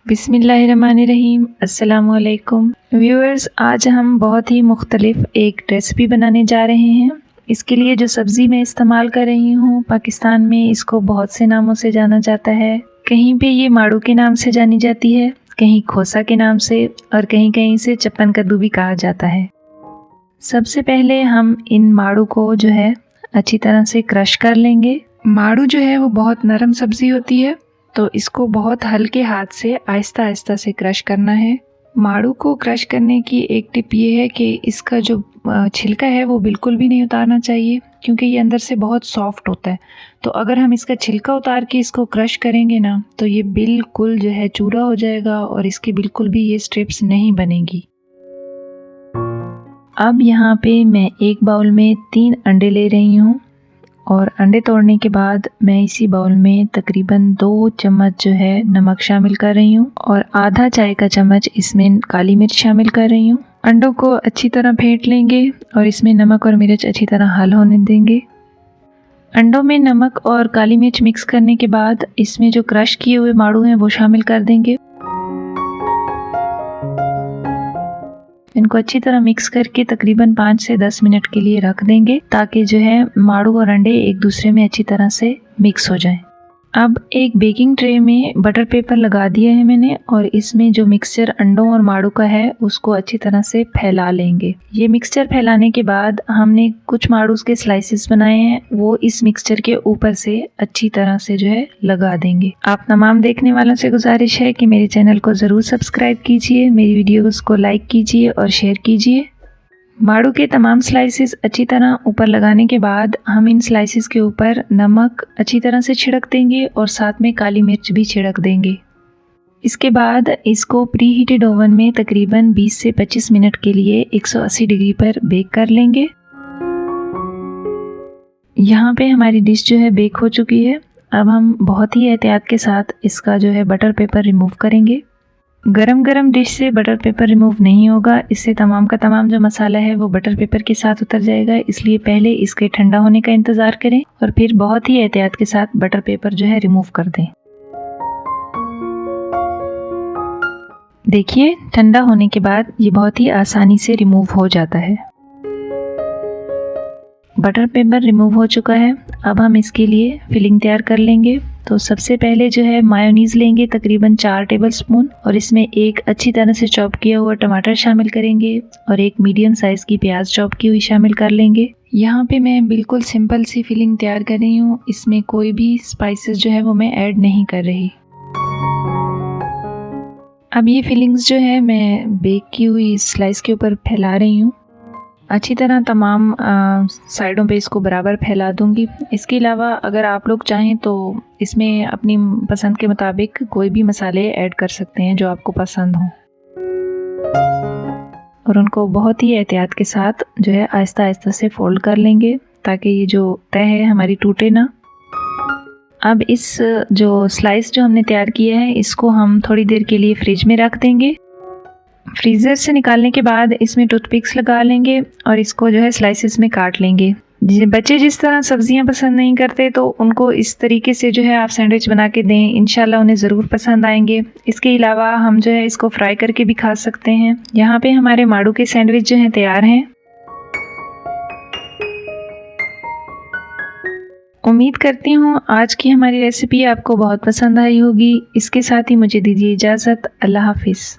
बिस्मिल्लाहिर्रहमानिर्रहीम। अस्सलामुअलैकुम व्यूअर्स, आज हम बहुत ही मुख्तलिफ एक रेसिपी बनाने जा रहे हैं। इसके लिए जो सब्ज़ी मैं इस्तेमाल कर रही हूँ, पाकिस्तान में इसको बहुत से नामों से जाना जाता है। कहीं पे ये माड़ू के नाम से जानी जाती है, कहीं खोसा के नाम से, और कहीं कहीं से चप्पन कद्दू भी कहा जाता है। सबसे पहले हम इन माड़ू को जो है अच्छी तरह से क्रश कर लेंगे। माड़ू जो है वो बहुत नरम सब्ज़ी होती है, तो इसको बहुत हल्के हाथ से आहिस्ता आहिस्ता से क्रश करना है। माड़ू को क्रश करने की एक टिप ये है कि इसका जो छिलका है वो बिल्कुल भी नहीं उतारना चाहिए, क्योंकि ये अंदर से बहुत सॉफ्ट होता है। तो अगर हम इसका छिलका उतार के इसको क्रश करेंगे ना, तो ये बिल्कुल जो है चूरा हो जाएगा और इसकी बिल्कुल भी ये स्ट्रिप्स नहीं बनेगी। अब यहाँ पे मैं एक बाउल में 3 अंडे ले रही हूँ, और अंडे तोड़ने के बाद मैं इसी बाउल में तकरीबन 2 चम्मच जो है नमक शामिल कर रही हूँ, और आधा चाय का चम्मच इसमें काली मिर्च शामिल कर रही हूँ। अंडों को अच्छी तरह फेंट लेंगे और इसमें नमक और मिर्च अच्छी तरह हल होने देंगे। अंडों में नमक और काली मिर्च मिक्स करने के बाद इसमें जो क्रश किए हुए माड़ू हैं वो शामिल कर देंगे। इनको अच्छी तरह मिक्स करके तकरीबन 5 से 10 मिनट के लिए रख देंगे, ताकि जो है माड़ू और अंडे एक दूसरे में अच्छी तरह से मिक्स हो जाएं। अब एक बेकिंग ट्रे में बटर पेपर लगा दिया है मैंने, और इसमें जो मिक्सचर अंडों और माड़ू का है उसको अच्छी तरह से फैला लेंगे। ये मिक्सचर फैलाने के बाद हमने कुछ माड़ू के स्लाइसेस बनाए हैं, वो इस मिक्सचर के ऊपर से अच्छी तरह से जो है लगा देंगे। आप तमाम देखने वालों से गुजारिश है कि मेरे चैनल को ज़रूर सब्सक्राइब कीजिए, मेरी वीडियोस को लाइक कीजिए और शेयर कीजिए। माड़ू के तमाम स्लाइसेस अच्छी तरह ऊपर लगाने के बाद हम इन स्लाइसेस के ऊपर नमक अच्छी तरह से छिड़क देंगे और साथ में काली मिर्च भी छिड़क देंगे। इसके बाद इसको प्री हीटेड ओवन में तकरीबन 20 से 25 मिनट के लिए 180 डिग्री पर बेक कर लेंगे। यहाँ पे हमारी डिश जो है बेक हो चुकी है। अब हम बहुत ही एहतियात के साथ इसका जो है बटर पेपर रिमूव करेंगे। गरम गरम डिश से बटर पेपर रिमूव नहीं होगा, इससे तमाम का तमाम जो मसाला है वो बटर पेपर के साथ उतर जाएगा। इसलिए पहले इसके ठंडा होने का इंतज़ार करें और फिर बहुत ही एहतियात के साथ बटर पेपर जो है रिमूव कर दें। देखिए, ठंडा होने के बाद ये बहुत ही आसानी से रिमूव हो जाता है। बटर पेपर रिमूव हो चुका है। अब हम इसके लिए फिलिंग तैयार कर लेंगे। तो सबसे पहले जो है मायोनीज़ लेंगे तकरीबन 4 टेबलस्पून, और इसमें एक अच्छी तरह से चॉप किया हुआ टमाटर शामिल करेंगे और एक मीडियम साइज़ की प्याज चॉप की हुई शामिल कर लेंगे। यहाँ पे मैं बिल्कुल सिंपल सी फिलिंग तैयार कर रही हूँ, इसमें कोई भी स्पाइसेस जो है वो मैं ऐड नहीं कर रही। अब ये फिलिंग्स जो है मैं बेक की हुई स्लाइस के ऊपर फैला रही हूँ। अच्छी तरह तमाम साइडों पे इसको बराबर फैला दूंगी। इसके अलावा अगर आप लोग चाहें तो इसमें अपनी पसंद के मुताबिक कोई भी मसाले ऐड कर सकते हैं जो आपको पसंद हो, और उनको बहुत ही एहतियात के साथ जो है आहिस्ता आहिस्ता से फोल्ड कर लेंगे, ताकि ये जो तह है हमारी टूटे ना। अब इस जो स्लाइस जो हमने तैयार किया है इसको हम थोड़ी देर के लिए फ्रिज में रख देंगे। फ्रीज़र से निकालने के बाद इसमें टूथपिक्स लगा लेंगे और इसको जो है स्लाइसेस में काट लेंगे। बच्चे जिस तरह सब्जियां पसंद नहीं करते तो उनको इस तरीके से जो है आप सैंडविच बना के दें, इंशाल्लाह उन्हें ज़रूर पसंद आएंगे। इसके अलावा हम जो है इसको फ्राई करके भी खा सकते हैं। यहाँ पे हमारे माड़ू के सैंडविच जो हैं तैयार हैं। उम्मीद करती हूँ आज की हमारी रेसिपी आपको बहुत पसंद आई होगी। इसके साथ ही मुझे दीजिए इजाज़त। अल्लाह हाफिज़।